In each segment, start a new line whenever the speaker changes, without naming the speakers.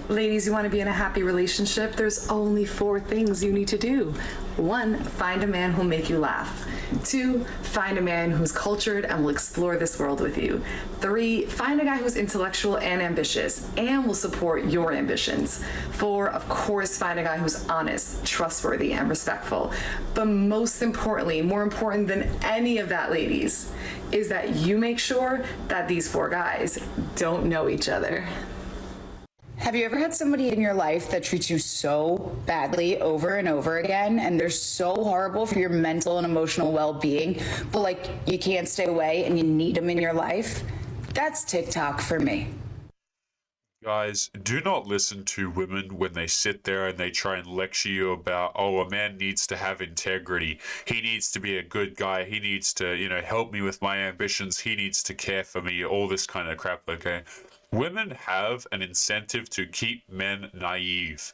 Ladies, you want to be in a happy relationship? There's only 4 things you need to do. 1, find a man who'll make you laugh. 2, find a man who's cultured and will explore this world with you. 3, find a guy who's intellectual and ambitious and will support your ambitions. 4, of course, find a guy who's honest, trustworthy, and respectful. But most importantly, more important than any of that, ladies, is that you make sure that these 4 guys don't know each other.
Have you ever had somebody in your life that treats you so badly over and over again, and they're so horrible for your mental and emotional well-being, but like you can't stay away and you need them in your life? That's TikTok for me.
Guys, do not listen to women when they sit there and they try and lecture you about, oh, a man needs to have integrity. He needs to be a good guy. He needs to, help me with my ambitions. He needs to care for me. All this kind of crap, okay? Women have an incentive to keep men naive.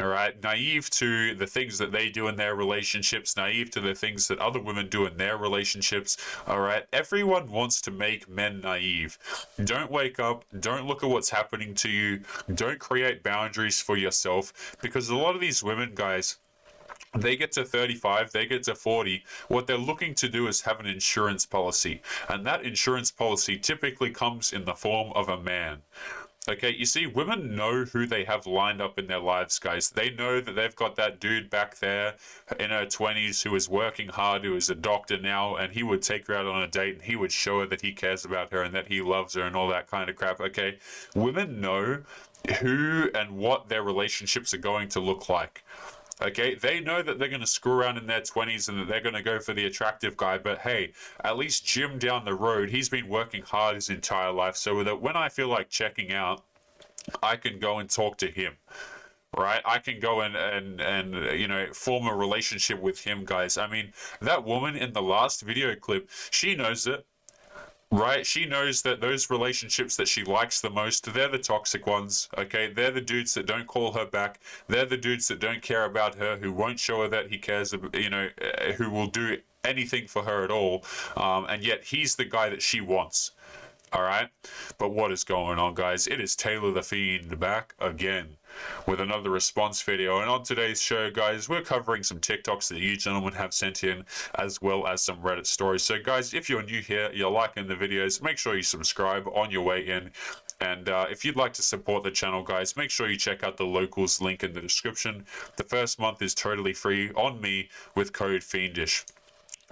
All right, naive to the things that they do in their relationships, naive to the things that other women do in their relationships. All right, everyone wants to make men naive. Don't wake up, don't look at what's happening to you, don't create boundaries for yourself, because a lot of these women, guys, they get to 35, they get to 40. What they're looking to do is have an insurance policy. And that insurance policy typically comes in the form of a man. Okay, you see, women know who they have lined up in their lives, guys. They know that they've got that dude back there in her 20s who is working hard, who is a doctor now, and he would take her out on a date and he would show her that he cares about her and that he loves her and all that kind of crap, okay? Women know who and what their relationships are going to look like. Okay, they know that they're going to screw around in their 20s and that they're going to go for the attractive guy, but hey, at least Jim down the road, he's been working hard his entire life, so that when I feel like checking out, I can go and talk to him, right? I can go and form a relationship with him, guys. I mean, that woman in the last video clip, she knows it. Right? She knows that those relationships that she likes the most, they're the toxic ones, okay? They're the dudes that don't call her back. They're the dudes that don't care about her, who won't show her that he cares, who will do anything for her at all. And yet he's the guy that she wants. All right, but what is going on, guys? It is Taylor the Fiend back again with another response video. And on today's show, guys, we're covering some TikToks that you gentlemen have sent in, as well as some Reddit stories. So, guys, if you're new here, you're liking the videos, make sure you subscribe on your way in. And if you'd like to support the channel, guys, make sure you check out the locals link in the description. The first month is totally free on me with code FIENDISH.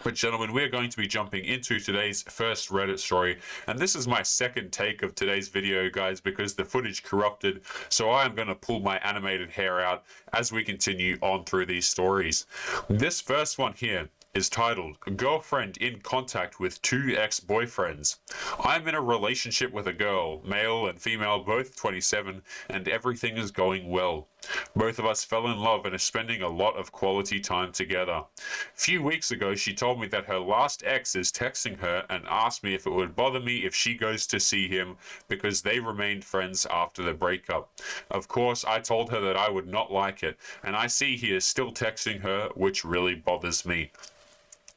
But gentlemen, we're going to be jumping into today's first Reddit story, and this is my second take of today's video, guys, because the footage corrupted, so I am going to pull my animated hair out as we continue on through these stories. This first one here is titled, Girlfriend in Contact with 2 Ex-Boyfriends. I'm in a relationship with a girl, male and female, both 27, and everything is going well. Both of us fell in love and are spending a lot of quality time together. A few weeks ago, she told me that her last ex is texting her and asked me if it would bother me if she goes to see him because they remained friends after the breakup. Of course, I told her that I would not like it, and I see he is still texting her, which really bothers me.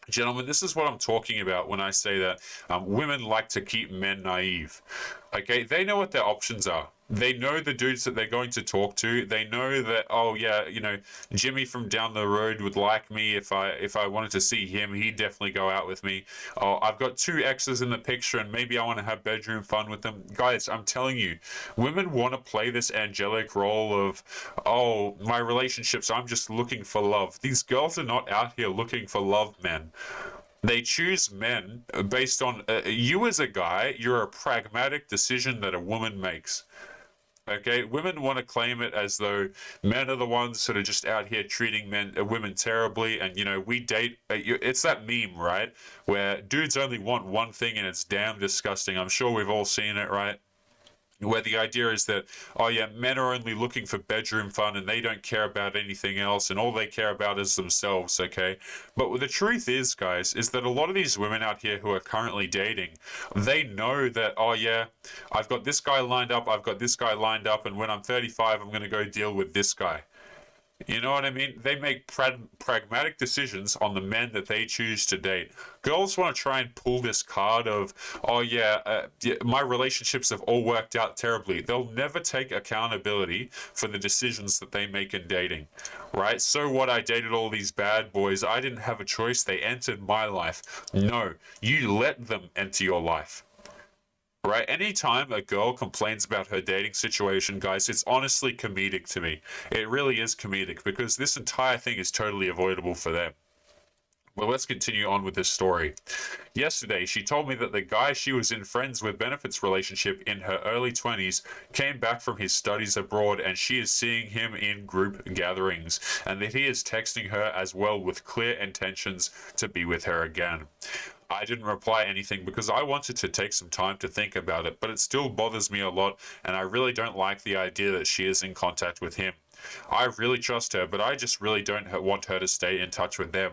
Gentlemen, this is what I'm talking about when I say that women like to keep men naive. Okay, they know what their options are. They know the dudes that they're going to talk to. They know that, oh yeah, Jimmy from down the road would like me if I wanted to see him. He'd definitely go out with me. Oh, I've got 2 exes in the picture and maybe I want to have bedroom fun with them. Guys, I'm telling you, women want to play this angelic role of, oh, my relationships, I'm just looking for love. These girls are not out here looking for love, men. They choose men based on you as a guy. You're a pragmatic decision that a woman makes. Okay, women want to claim it as though men are the ones sort of just out here treating women terribly, and we date. It's that meme, right, where dudes only want one thing and it's damn disgusting. I'm sure we've all seen it, right? where the idea is that, oh yeah, men are only looking for bedroom fun and they don't care about anything else and all they care about is themselves, okay? But the truth is, guys, is that a lot of these women out here who are currently dating, they know that, oh yeah, I've got this guy lined up, I've got this guy lined up, and when I'm 35, I'm going to go deal with this guy. You know what I mean? They make pragmatic decisions on the men that they choose to date. Girls want to try and pull this card of, oh yeah, my relationships have all worked out terribly. They'll never take accountability for the decisions that they make in dating, right? So what? I dated all these bad boys. I didn't have a choice. They entered my life. No, you let them enter your life. Right? Anytime a girl complains about her dating situation, guys, it's honestly comedic to me. It really is comedic because this entire thing is totally avoidable for them. Well, let's continue on with this story. Yesterday, she told me that the guy she was in friends with benefits relationship in her early 20s came back from his studies abroad and she is seeing him in group gatherings and that he is texting her as well with clear intentions to be with her again. I didn't reply anything because I wanted to take some time to think about it, but it still bothers me a lot and I really don't like the idea that she is in contact with him. I really trust her, but I just really don't want her to stay in touch with them.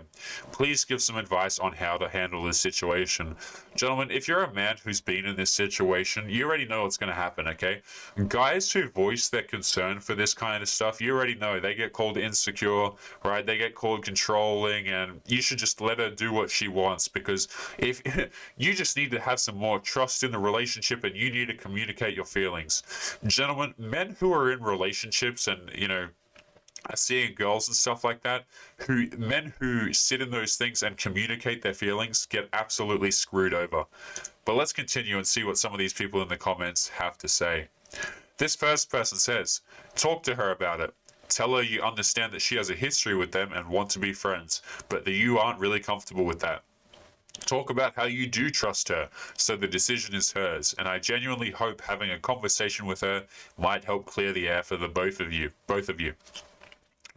Please give some advice on how to handle this situation. Gentlemen, if you're a man who's been in this situation, you already know what's going to happen, okay? Guys who voice their concern for this kind of stuff, you already know they get called insecure, right? They get called controlling, and you should just let her do what she wants because if you just need to have some more trust in the relationship and you need to communicate your feelings. Gentlemen, men who are in relationships and, seeing girls and stuff like that, men who sit in those things and communicate their feelings get absolutely screwed over. But let's continue and see what some of these people in the comments have to say. This first person says, talk to her about it. Tell her you understand that she has a history with them and want to be friends, but that you aren't really comfortable with that. Talk about how you do trust her, so the decision is hers, and I genuinely hope having a conversation with her might help clear the air for the both of you.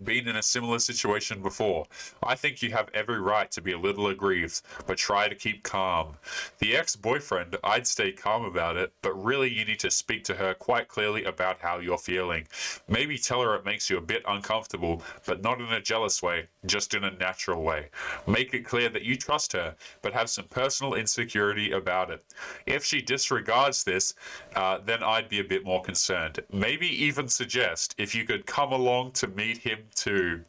Been in a similar situation before. I think you have every right to be a little aggrieved, but try to keep calm. The ex-boyfriend, I'd stay calm about it, but really you need to speak to her quite clearly about how you're feeling. Maybe tell her it makes you a bit uncomfortable, but not in a jealous way, just in a natural way. Make it clear that you trust her, but have some personal insecurity about it. If she disregards this, then I'd be a bit more concerned. Maybe even suggest if you could come along to meet him too.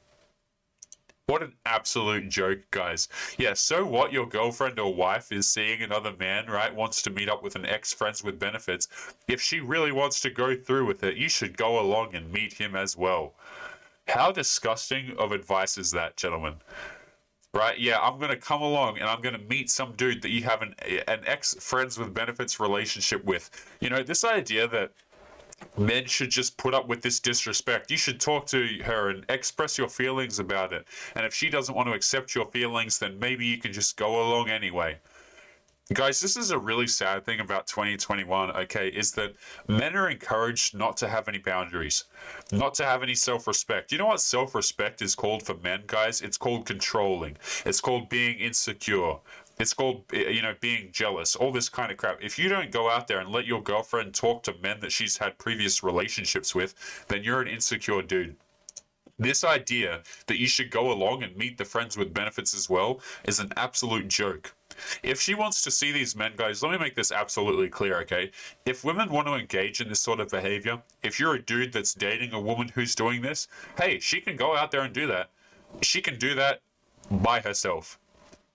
What an absolute joke, guys. Yeah, so what? Your girlfriend or wife is seeing another man, right? Wants to meet up with an ex-friends with benefits. If she really wants to go through with it, you should go along and meet him as well. How disgusting of advice is that, gentlemen? Right? Yeah, I'm going to come along and I'm going to meet some dude that you have an ex-friends with benefits relationship with. This idea that men should just put up with this disrespect. You should talk to her and express your feelings about it. And if she doesn't want to accept your feelings, then maybe you can just go along anyway. Guys, this is a really sad thing about 2021, okay, is that men are encouraged not to have any boundaries, not to have any self-respect. You know what self-respect is called for men, guys? It's called controlling. It's called being insecure. It's called, being jealous, all this kind of crap. If you don't go out there and let your girlfriend talk to men that she's had previous relationships with, then you're an insecure dude. This idea that you should go along and meet the friends with benefits as well is an absolute joke. If she wants to see these men, guys, let me make this absolutely clear, okay? If women want to engage in this sort of behavior, if you're a dude that's dating a woman who's doing this, hey, she can go out there and do that. She can do that by herself.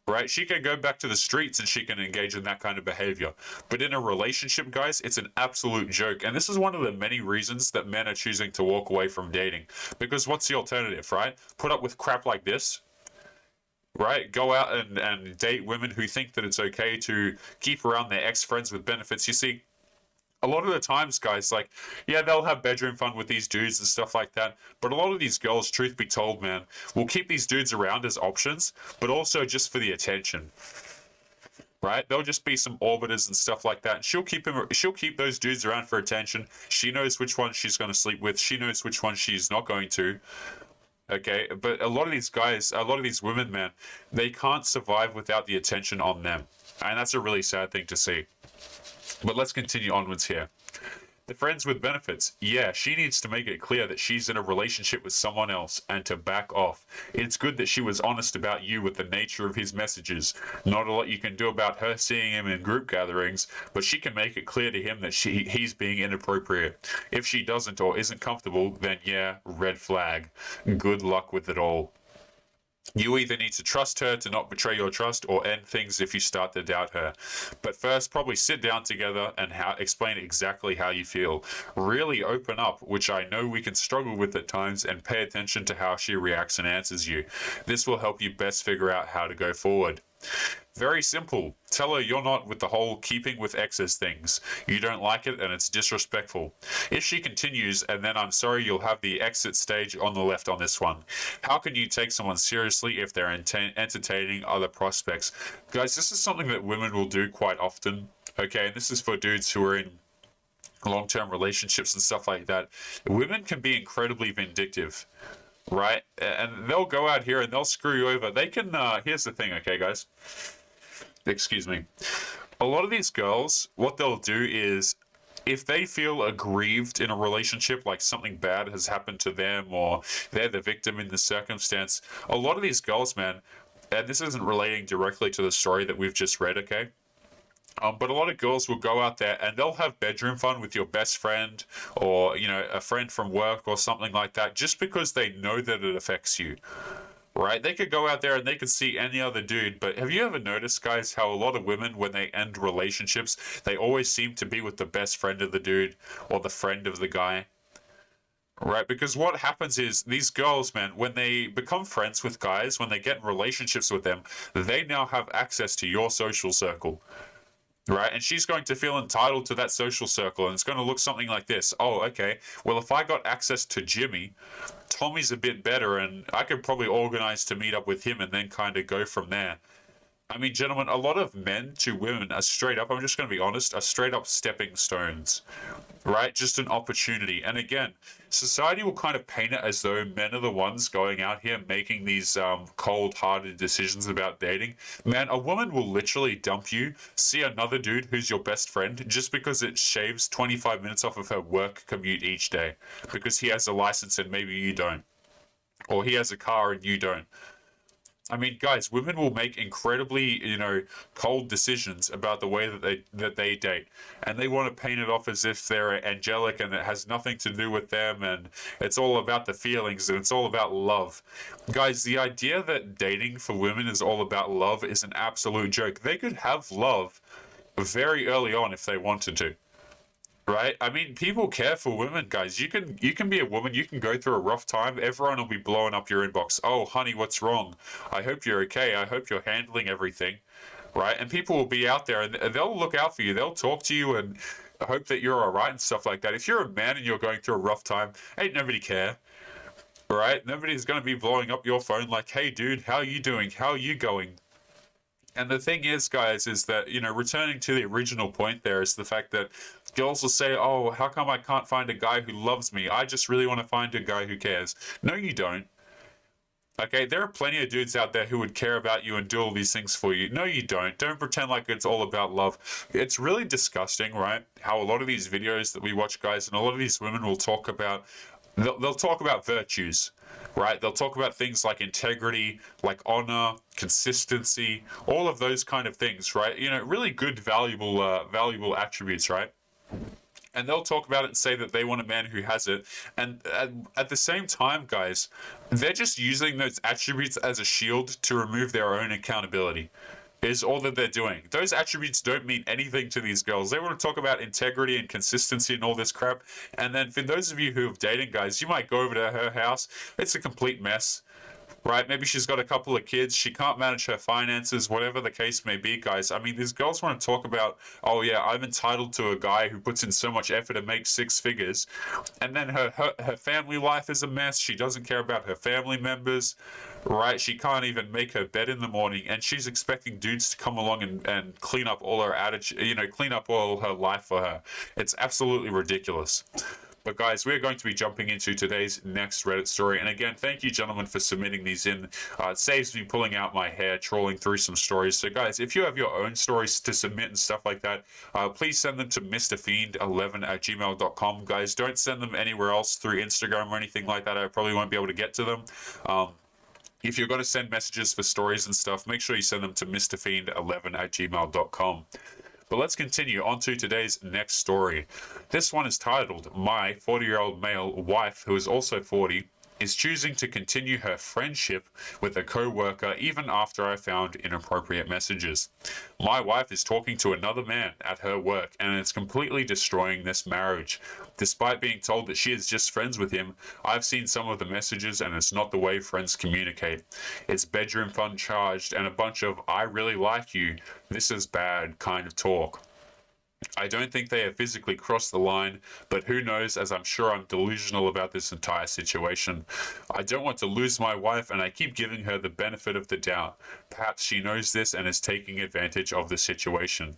Right? She can go back to the streets and she can engage in that kind of behavior. But in a relationship, guys, it's an absolute joke. And this is one of the many reasons that men are choosing to walk away from dating. Because what's the alternative, right? Put up with crap like this? Right? Go out and date women who think that it's okay to keep around their ex-friends with benefits. You see, a lot of the times, guys, they'll have bedroom fun with these dudes and stuff like that. But a lot of these girls, truth be told, man, will keep these dudes around as options, but also just for the attention. Right? They'll just be some orbiters and stuff like that. She'll keep those dudes around for attention. She knows which one she's going to sleep with. She knows which one she's not going to. Okay, but a lot of these guys, a lot of these women, man, they can't survive without the attention on them. And that's a really sad thing to see. But let's continue onwards here. The friends with benefits. Yeah, she needs to make it clear that she's in a relationship with someone else and to back off. It's good that she was honest about you with the nature of his messages. Not a lot you can do about her seeing him in group gatherings, but she can make it clear to him that he's being inappropriate. If she doesn't or isn't comfortable, then yeah, red flag. Good luck with it all. You either need to trust her to not betray your trust or end things if you start to doubt her. But first, probably sit down together and explain exactly how you feel. Really open up, which I know we can struggle with at times, and pay attention to how she reacts and answers you. This will help you best figure out how to go forward. Very simple. Tell her you're not with the whole keeping with exes things. You don't like it and it's disrespectful. If she continues, and then I'm sorry, you'll have the exit stage on the left on this one. How can you take someone seriously if they're entertaining other prospects? Guys, this is something that women will do quite often. Okay, and this is for dudes who are in long-term relationships and stuff like that. Women can be incredibly vindictive. Right? And they'll go out here and they'll screw you over. They can, here's the thing, okay, guys? Excuse me. A lot of these girls, what they'll do is, if they feel aggrieved in a relationship, like something bad has happened to them or they're the victim in the circumstance, a lot of these girls, man, and this isn't relating directly to the story that we've just read, okay? But a lot of girls will go out there and they'll have bedroom fun with your best friend or, you know, a friend from work or something like that, just because they know that it affects you, right? They could go out there and they could see any other dude. But have you ever noticed, guys, how a lot of women, when they end relationships, they always seem to be with the best friend of the dude or the friend of the guy? Right, because what happens is these girls, man, when they become friends with guys, when they get in relationships with them, they now have access to your social circle. Right, and she's going to feel entitled to that social circle, and it's going to look something like this. Oh, okay, well, if I got access to Jimmy, Tommy's a bit better, and I could probably organize to meet up with him and then kind of go from there. I mean, gentlemen, a lot of men to women are straight up, I'm just going to be honest, are straight up stepping stones, right? Just an opportunity. And again, society will kind of paint it as though men are the ones going out here making these cold-hearted decisions about dating. Man, a woman will literally dump you, see another dude who's your best friend, just because it shaves 25 minutes off of her work commute each day, because he has a license and maybe you don't, or he has a car and you don't. I mean, guys, women will make incredibly, you know, cold decisions about the way that they date, and they want to paint it off as if they're angelic and it has nothing to do with them, and it's all about the feelings and it's all about love. Guys, the idea that dating for women is all about love is an absolute joke. They could have love very early on if they wanted to. Right? I mean, people care for women, guys. You can be a woman, you can go through a rough time, everyone will be blowing up your inbox. Oh, honey, what's wrong? I hope you're okay. I hope you're handling everything. Right? And people will be out there and they'll look out for you. They'll talk to you and hope that you're all right and stuff like that. If you're a man and you're going through a rough time, ain't nobody care. Right? Nobody's going to be blowing up your phone like, hey, dude, how are you doing? How are you going? And the thing is, guys, is that, you know, returning to the original point there is the fact that girls will say, oh, how come I can't find a guy who loves me? I just really want to find a guy who cares. No, you don't. Okay, there are plenty of dudes out there who would care about you and do all these things for you. No, you don't. Don't pretend like it's all about love. It's really disgusting, right? How a lot of these videos that we watch, guys, and a lot of these women will talk about, they'll talk about virtues. Right? They'll talk about things like integrity, like honor, consistency, all of those kind of things, right? You know, really good, valuable attributes, right? And they'll talk about it and say that they want a man who has it. And at the same time, guys, they're just using those attributes as a shield to remove their own accountability. Is all that they're doing. Those attributes don't mean anything to these girls. They want to talk about integrity and consistency and all this crap. And then for those of you who have dating, guys, you might go over to her house. It's a complete mess. Right? Maybe she's got a couple of kids. She can't manage her finances, whatever the case may be, guys. I mean, these girls want to talk about, oh, yeah, I'm entitled to a guy who puts in so much effort to make 6 figures. And then her family life is a mess. She doesn't care about her family members, right? She can't even make her bed in the morning. And she's expecting dudes to come along and clean up all her attitude, you know, clean up all her life for her. It's absolutely ridiculous. But guys, we're going to be jumping into today's next Reddit story. And again, thank you, gentlemen, for submitting these in. It saves me pulling out my hair, trawling through some stories. So guys, if you have your own stories to submit and stuff like that, please send them to mrfiend11@gmail.com. Guys, don't send them anywhere else through Instagram or anything like that. I probably won't be able to get to them. If you're going to send messages for stories and stuff, make sure you send them to mrfiend11@gmail.com. But let's continue on to today's next story. This one is titled, My 40-year-old male wife, who is also 40, is choosing to continue her friendship with a co-worker even after I found inappropriate messages. My wife is talking to another man at her work and it's completely destroying this marriage. Despite being told that she is just friends with him, I've seen some of the messages and it's not the way friends communicate. It's bedroom fun charged and a bunch of I really like you, this is bad kind of talk. I don't think they have physically crossed the line, but who knows, as I'm sure I'm delusional about this entire situation. I don't want to lose my wife and I keep giving her the benefit of the doubt. Perhaps she knows this and is taking advantage of the situation.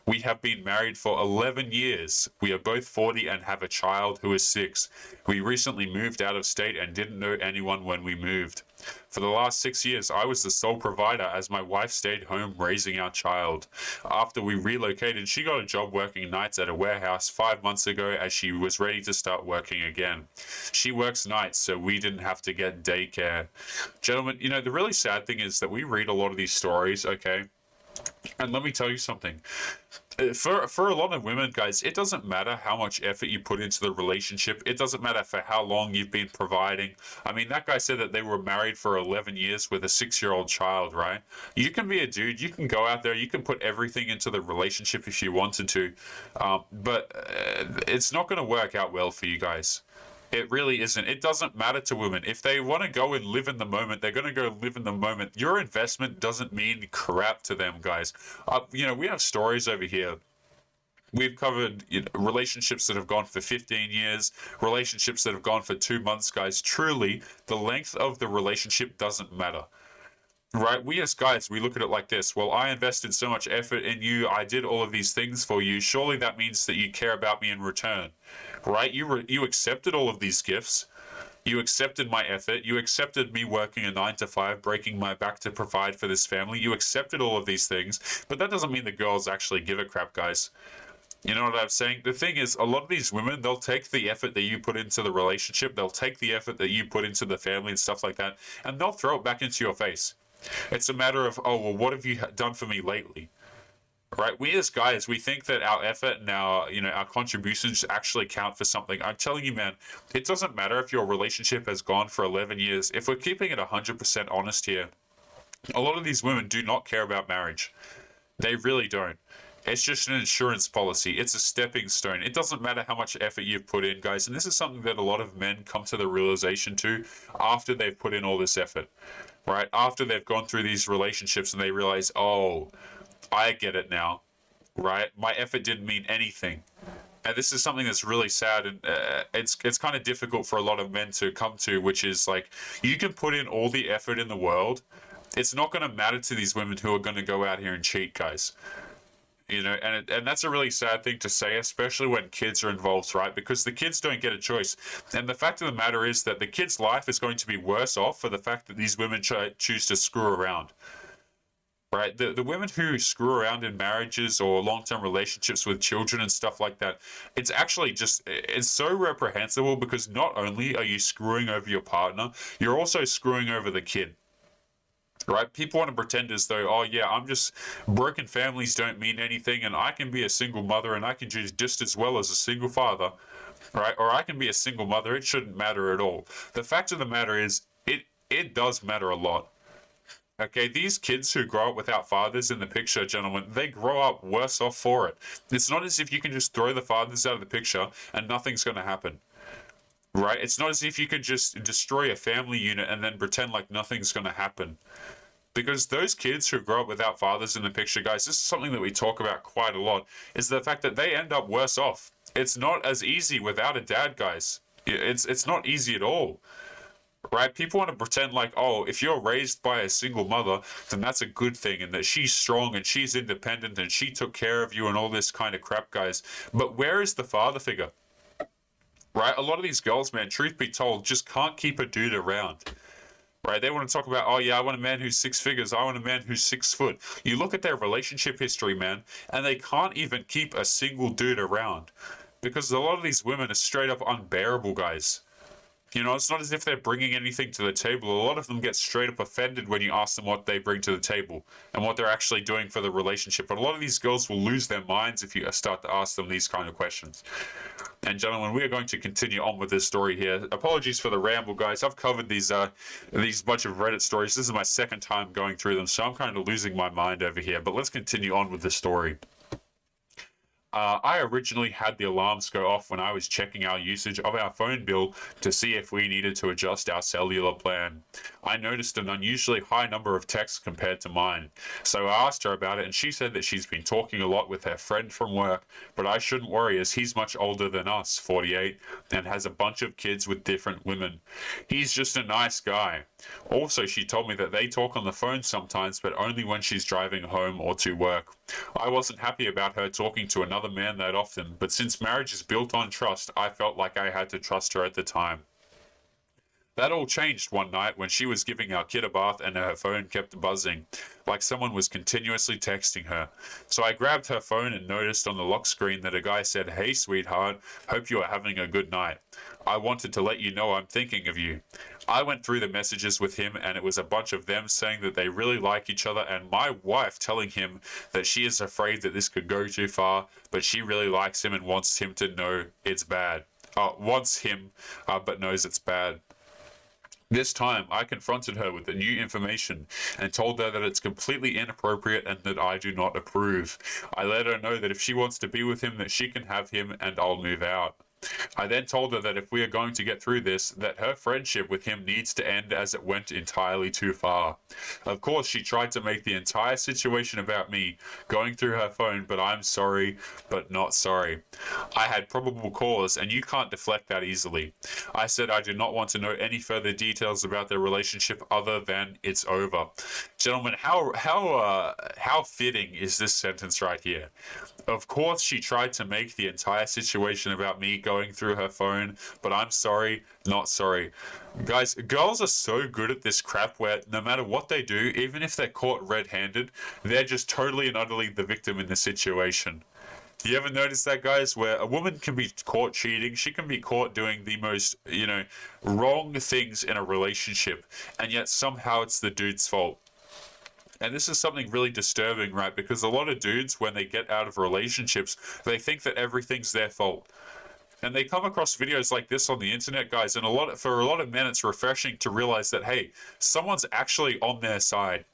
We have been married for 11 years. We are both 40 and have a child who is 6. We recently moved out of state and didn't know anyone when we moved. For the last 6 years, I was the sole provider as my wife stayed home raising our child. After we relocated, she got a job working nights at a warehouse 5 months ago as she was ready to start working again. She works nights, so we didn't have to get daycare. Gentlemen, you know, the really sad thing is that we read a lot of these stories, okay? And let me tell you something. For a lot of women, guys, it doesn't matter how much effort you put into the relationship. It doesn't matter for how long you've been providing. I mean, that guy said that they were married for 11 years with a 6-year-old child, right? You can be a dude. You can go out there. You can put everything into the relationship if you wanted to. But it's not going to work out well for you guys. It really isn't. It doesn't matter to women. If they want to go and live in the moment, they're going to go live in the moment. Your investment doesn't mean crap to them, guys. You know, we have stories over here. We've covered relationships that have gone for 15 years, relationships that have gone for 2 months, guys. Truly, the length of the relationship doesn't matter. Right? We as guys, we look at it like this. Well, I invested so much effort in you. I did all of these things for you. Surely that means that you care about me in return. Right? You accepted all of these gifts. You accepted my effort. You accepted me working a 9 to 5, breaking my back to provide for this family. You accepted all of these things. But that doesn't mean the girls actually give a crap, guys. You know what I'm saying? The thing is, a lot of these women, they'll take the effort that you put into the relationship. They'll take the effort that you put into the family and stuff like that. And they'll throw it back into your face. It's a matter of, oh, well, what have you done for me lately? Right? We as guys, we think that our effort and our contributions actually count for something. I'm telling you, man, it doesn't matter if your relationship has gone for 11 years. If we're keeping it 100% honest here, a lot of these women do not care about marriage. They really don't. It's just an insurance policy. It's a stepping stone. It doesn't matter how much effort you've put in, guys. And this is something that a lot of men come to the realization to after they've put in all this effort, right? After they've gone through these relationships and they realize, oh, I get it now, right? My effort didn't mean anything. And this is something that's really sad, and it's kind of difficult for a lot of men to come to, which is like, you can put in all the effort in the world. It's not going to matter to these women who are going to go out here and cheat, guys. You know, and that's a really sad thing to say, especially when kids are involved, right? Because the kids don't get a choice. And the fact of the matter is that the kid's life is going to be worse off for the fact that these women choose to screw around. Right? The women who screw around in marriages or long-term relationships with children and stuff like that, it's actually it's so reprehensible, because not only are you screwing over your partner, you're also screwing over the kid. Right? People want to pretend as though, oh yeah, I'm just, broken families don't mean anything and I can be a single mother and I can do just as well as a single father. Right? Or I can be a single mother, it shouldn't matter at all. The fact of the matter is, it does matter a lot. Okay, these kids who grow up without fathers in the picture, gentlemen, they grow up worse off for it. It's not as if you can just throw the fathers out of the picture and nothing's going to happen. Right? It's not as if you can just destroy a family unit and then pretend like nothing's going to happen. Because those kids who grow up without fathers in the picture, guys, this is something that we talk about quite a lot, is the fact that they end up worse off. It's not as easy without a dad, guys. It's not easy at all. Right? People want to pretend like, oh, if you're raised by a single mother, then that's a good thing, and that she's strong and she's independent and she took care of you and all this kind of crap, guys. But where is the father figure? right? A lot of these girls, man, truth be told, just can't keep a dude around. Right? They want to talk about, oh yeah, I want a man who's 6 figures. I want a man who's 6 foot. You look at their relationship history, man, and they can't even keep a single dude around because a lot of these women are straight up unbearable, guys. You know, it's not as if they're bringing anything to the table. A lot of them get straight up offended when you ask them what they bring to the table and what they're actually doing for the relationship. But a lot of these girls will lose their minds if you start to ask them these kind of questions. And gentlemen, we are going to continue on with this story here. Apologies for the ramble, guys. I've covered these bunch of Reddit stories. This is my second time going through them, so I'm kind of losing my mind over here. But let's continue on with the story. I originally had the alarms go off when I was checking our usage of our phone bill to see if we needed to adjust our cellular plan. I noticed an unusually high number of texts compared to mine, so I asked her about it and she said that she's been talking a lot with her friend from work, but I shouldn't worry as he's much older than us, 48, and has a bunch of kids with different women. He's just a nice guy. Also, she told me that they talk on the phone sometimes, but only when she's driving home or to work. I wasn't happy about her talking to another man that often, but since marriage is built on trust, I felt like I had to trust her at the time. That all changed one night when she was giving our kid a bath and her phone kept buzzing, like someone was continuously texting her. So I grabbed her phone and noticed on the lock screen that a guy said, "Hey sweetheart, hope you are having a good night. I wanted to let you know I'm thinking of you." I went through the messages with him and it was a bunch of them saying that they really like each other and my wife telling him that she is afraid that this could go too far, but she really likes him and wants him to know it's bad. Wants him, but knows it's bad. This time, I confronted her with the new information and told her that it's completely inappropriate and that I do not approve. I let her know that if she wants to be with him, that she can have him and I'll move out. I then told her that if we are going to get through this, that her friendship with him needs to end as it went entirely too far. Of course, she tried to make the entire situation about me, going through her phone, but I'm sorry, but not sorry. I had probable cause, and you can't deflect that easily. I said I do not want to know any further details about their relationship other than it's over. Gentlemen, how fitting is this sentence right here? Of course, she tried to make the entire situation about me going through her phone, but I'm sorry, not sorry. Guys, girls are so good at this crap where no matter what they do, even if they're caught red-handed, they're just totally and utterly the victim in the situation. You ever notice that, guys, where a woman can be caught cheating, she can be caught doing the most, wrong things in a relationship, and yet somehow it's the dude's fault. And this is something really disturbing, right? Because a lot of dudes, when they get out of relationships, they think that everything's their fault. And they come across videos like this on the internet, guys, and for a lot of men, it's refreshing to realize that, hey, someone's actually on their side.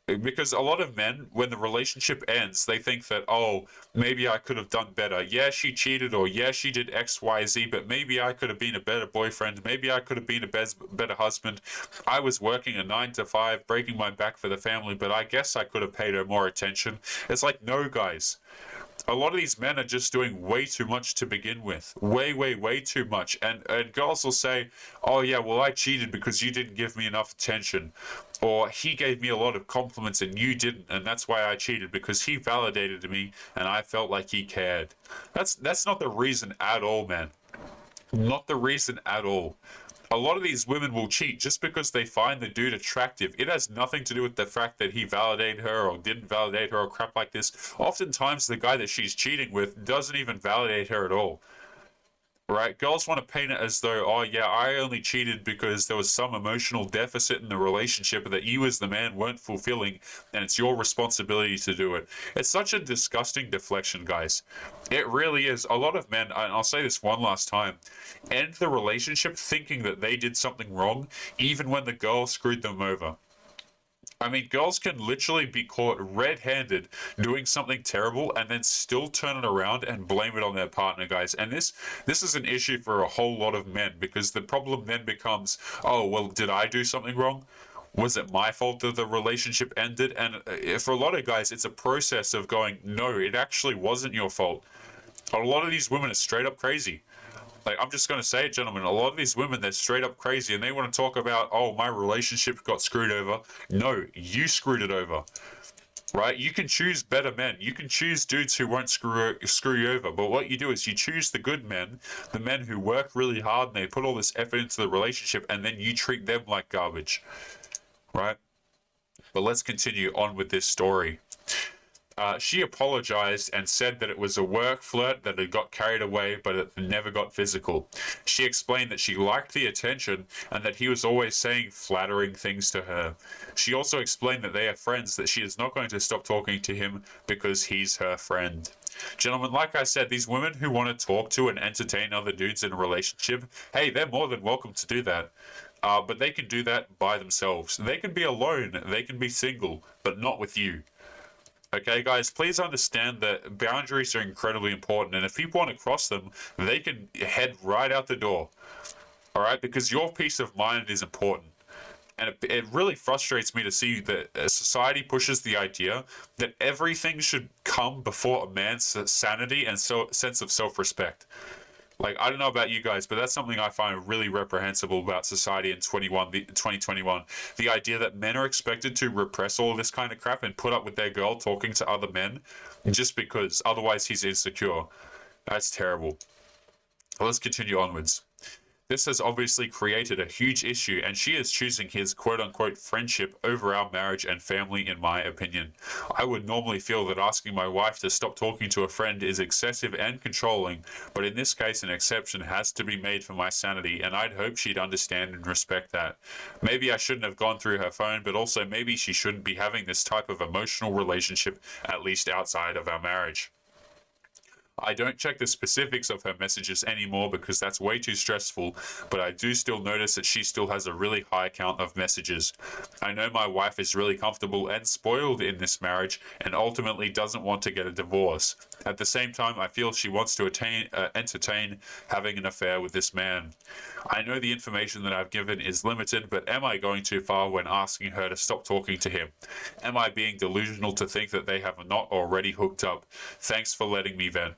Because a lot of men, when the relationship ends, they think that, oh, maybe I could have done better. Yeah, she cheated, or yeah, she did X, Y, Z, but maybe I could have been a better boyfriend. Maybe I could have been a better husband. I was working a 9 to 5, breaking my back for the family, but I guess I could have paid her more attention. It's like, no, guys. A lot of these men are just doing way too much to begin with. Way too much. And girls will say, oh yeah, well, I cheated because you didn't give me enough attention. Or he gave me a lot of compliments and you didn't, and that's why I cheated, because he validated me and I felt like he cared. That's not the reason at all, man. Not the reason at all. A lot of these women will cheat just because they find the dude attractive. It has nothing to do with the fact that he validated her or didn't validate her or crap like this. Oftentimes, the guy that she's cheating with doesn't even validate her at all. Right? Girls want to paint it as though, oh yeah, I only cheated because there was some emotional deficit in the relationship that you as the man weren't fulfilling, and it's your responsibility to do it. It's such a disgusting deflection, guys. It really is. A lot of men, and I'll say this one last time, end the relationship thinking that they did something wrong, even when the girl screwed them over. I mean, girls can literally be caught red-handed doing something terrible and then still turn it around and blame it on their partner, guys. And this is an issue for a whole lot of men, because the problem then becomes, oh, well, did I do something wrong? Was it my fault that the relationship ended? And for a lot of guys, it's a process of going, no, it actually wasn't your fault. A lot of these women are straight up crazy. Like, I'm just going to say it, gentlemen, a lot of these women, they're straight up crazy and they want to talk about, oh, my relationship got screwed over. No, you screwed it over. right? You can choose better men. You can choose dudes who won't screw you over. But what you do is you choose the good men, the men who work really hard and they put all this effort into the relationship, and then you treat them like garbage, right? But let's continue on with this story. She apologized and said that it was a work flirt that had got carried away, but it never got physical. She explained that she liked the attention and that he was always saying flattering things to her. She also explained that they are friends, that she is not going to stop talking to him because he's her friend. Gentlemen, like I said, these women who want to talk to and entertain other dudes in a relationship, hey, they're more than welcome to do that. But they can do that by themselves. They can be alone, they can be single, but not with you. Okay, guys, please understand that boundaries are incredibly important, and if people want to cross them, they can head right out the door. All right, because your peace of mind is important. And it really frustrates me to see that society pushes the idea that everything should come before a man's sanity and sense of self-respect. Like, I don't know about you guys, but that's something I find really reprehensible about society in 2021. The idea that men are expected to repress all this kind of crap and put up with their girl talking to other men just because otherwise he's insecure. That's terrible. Let's continue onwards. This has obviously created a huge issue, and she is choosing his quote-unquote friendship over our marriage and family, in my opinion. I would normally feel that asking my wife to stop talking to a friend is excessive and controlling, but in this case an exception has to be made for my sanity, and I'd hope she'd understand and respect that. Maybe I shouldn't have gone through her phone, but also maybe she shouldn't be having this type of emotional relationship, at least outside of our marriage. I don't check the specifics of her messages anymore because that's way too stressful, but I do still notice that she still has a really high count of messages. I know my wife is really comfortable and spoiled in this marriage and ultimately doesn't want to get a divorce. At the same time, I feel she wants to entertain having an affair with this man. I know the information that I've given is limited, but am I going too far when asking her to stop talking to him? Am I being delusional to think that they have not already hooked up? Thanks for letting me vent.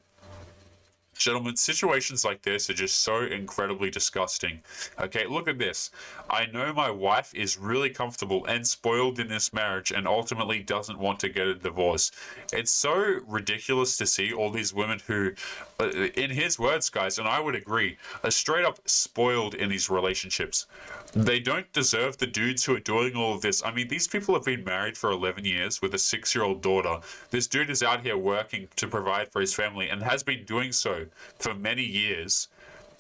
Gentlemen, situations like this are just so incredibly disgusting. Okay, look at this. I know my wife is really comfortable and spoiled in this marriage and ultimately doesn't want to get a divorce. It's so ridiculous to see all these women who, in his words, guys, and I would agree, are straight up spoiled in these relationships. They don't deserve the dudes who are doing all of this. I mean, these people have been married for 11 years with a 6-year-old daughter. This dude is out here working to provide for his family and has been doing so for many years,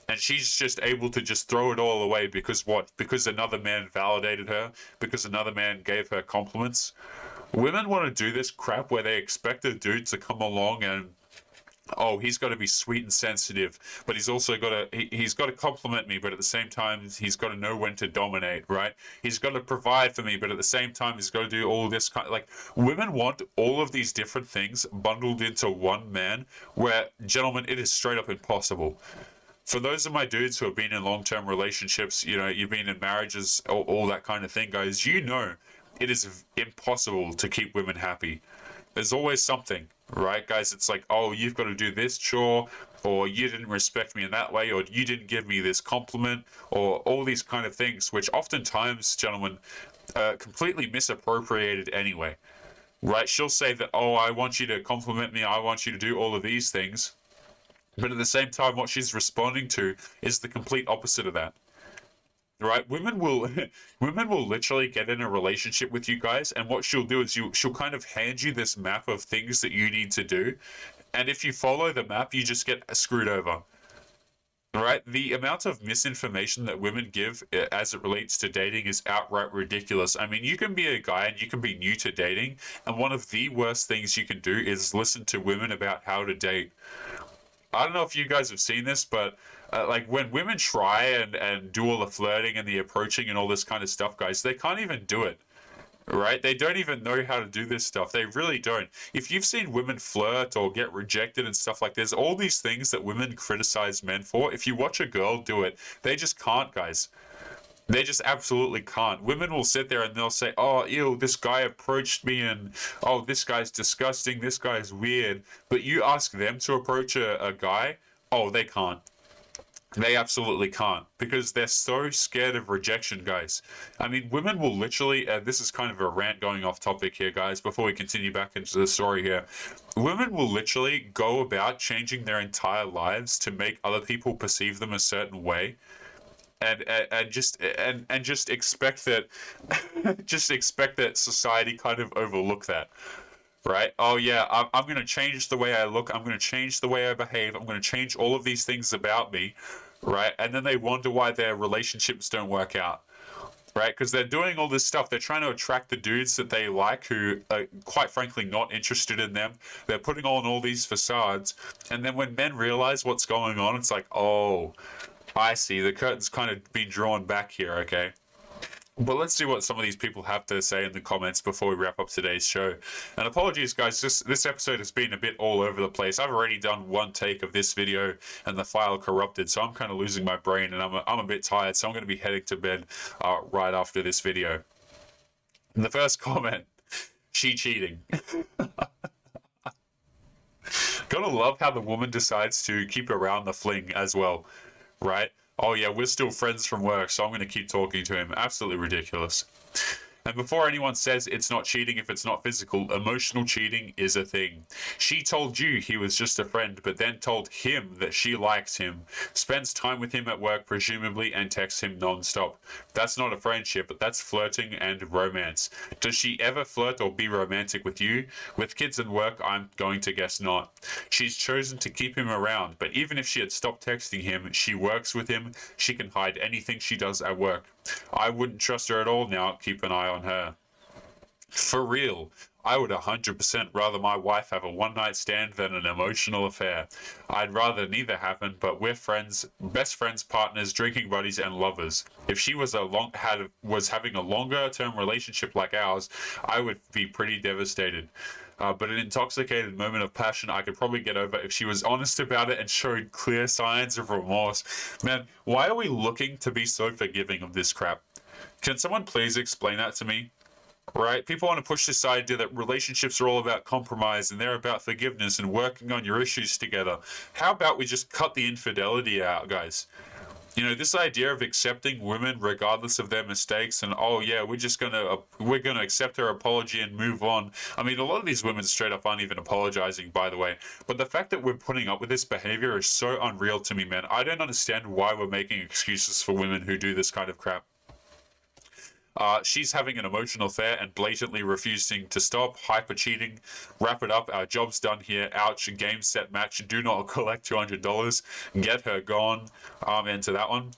and she's just able to just throw it all away because what? Because another man validated her, because another man gave her compliments. Women want to do this crap where they expect a dude to come along and, oh, he's got to be sweet and sensitive, but he's also got to he's got to compliment me, but at the same time he's got to know when to dominate, right? He's got to provide for me, but at the same time he's got to do all this kind of, like, women want all of these different things bundled into one man, where, gentlemen, it is straight up impossible. For those of my dudes who have been in long-term relationships, you know, you've been in marriages, all that kind of thing, guys, you know it is impossible to keep women happy. There's always something, right, guys? It's like, oh, you've got to do this chore, or you didn't respect me in that way, or you didn't give me this compliment, or all these kind of things, which oftentimes, gentlemen, completely misappropriated anyway, right? She'll say that, oh, I want you to compliment me, I want you to do all of these things, but at the same time, what she's responding to is the complete opposite of that. Right, women will women will literally get in a relationship with you guys, and what she'll do is she'll kind of hand you this map of things that you need to do, and if you follow the map, you just get screwed over. Right, the amount of misinformation that women give as it relates to dating is outright ridiculous. I mean, you can be a guy and you can be new to dating, and one of the worst things you can do is listen to women about how to date. I don't know if you guys have seen this, but like when women try and do all the flirting and the approaching and all this kind of stuff, guys, they can't even do it, right? They don't even know how to do this stuff. They really don't. If you've seen women flirt or get rejected and stuff like this, all these things that women criticize men for, if you watch a girl do it, they just can't, guys. They just absolutely can't. Women will sit there and they'll say, oh, ew, this guy approached me, and oh, this guy's disgusting, this guy's weird. But you ask them to approach a guy, oh, they can't. They absolutely can't because they're so scared of rejection, guys. I mean, women will literally, this is kind of a rant going off topic here, guys, before we continue back into the story here. Women will literally go about changing their entire lives to make other people perceive them a certain way. And just expect that just expect that society kind of overlook that, right? Oh yeah, I'm going to change the way I look. I'm going to change the way I behave. I'm going to change all of these things about me, right? And then they wonder why their relationships don't work out, right? Because they're doing all this stuff. They're trying to attract the dudes that they like who are, quite frankly, not interested in them. They're putting on all these facades. And then when men realize what's going on, it's like, oh, I see. The curtain's kind of been drawn back here, okay? But let's see what some of these people have to say in the comments before we wrap up today's show. And apologies, guys, this episode has been a bit all over the place. I've already done one take of this video and the file corrupted, so I'm kind of losing my brain and I'm a bit tired, so I'm going to be heading to bed right after this video. The first comment, she cheating. Gotta love how the woman decides to keep around the fling as well, right? Oh yeah, we're still friends from work, so I'm going to keep talking to him. Absolutely ridiculous. And before anyone says it's not cheating if it's not physical, emotional cheating is a thing. She told you he was just a friend, but then told him that she likes him, spends time with him at work presumably, and texts him non-stop. That's not a friendship, but that's flirting and romance. Does she ever flirt or be romantic with you? With kids and work, I'm going to guess not. She's chosen to keep him around, but even if she had stopped texting him, she works with him, she can hide anything she does at work. I wouldn't trust her at all now. Keep an eye on her. For real, I would 100% rather my wife have a one-night stand than an emotional affair. I'd rather neither happen, but we're friends, best friends, partners, drinking buddies, and lovers. If she was having a longer-term relationship like ours, I would be pretty devastated. But an intoxicated moment of passion I could probably get over if she was honest about it and showed clear signs of remorse. Man, why are we looking to be so forgiving of this crap? Can someone please explain that to me? Right? People want to push this idea that relationships are all about compromise and they're about forgiveness and working on your issues together. How about we just cut the infidelity out, guys? You know, this idea of accepting women regardless of their mistakes and, oh yeah, we're gonna accept her apology and move on. I mean, a lot of these women straight up aren't even apologizing, by the way. But the fact that we're putting up with this behavior is so unreal to me, man. I don't understand why we're making excuses for women who do this kind of crap. She's having an emotional affair and blatantly refusing to stop, hyper cheating. Wrap it up, our job's done here. Ouch, game, set, match. Do not collect $200. Get her gone. Amen to that one.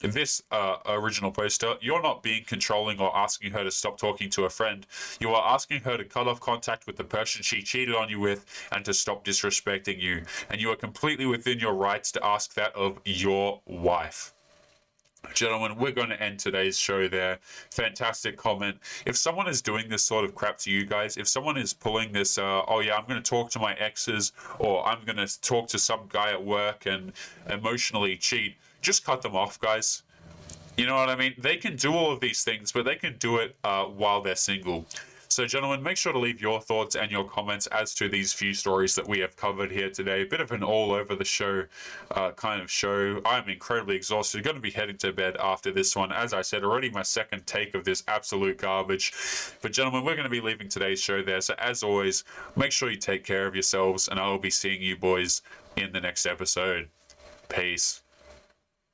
This original poster, you're not being controlling or asking her to stop talking to a friend. You are asking her to cut off contact with the person she cheated on you with and to stop disrespecting you. And you are completely within your rights to ask that of your wife. Gentlemen, we're going to end today's show there. Fantastic comment. If someone is doing this sort of crap to you guys, if someone is pulling this, oh yeah, I'm going to talk to my exes, or I'm going to talk to some guy at work and emotionally cheat, just cut them off, guys. You know what I mean? They can do all of these things, but they can do it while they're single. So, gentlemen, make sure to leave your thoughts and your comments as to these few stories that we have covered here today. A bit of an all over the show kind of show. I'm incredibly exhausted. Going to be heading to bed after this one. As I said, already my second take of this absolute garbage. But, gentlemen, we're going to be leaving today's show there. So, as always, make sure you take care of yourselves, and I will be seeing you boys in the next episode. Peace.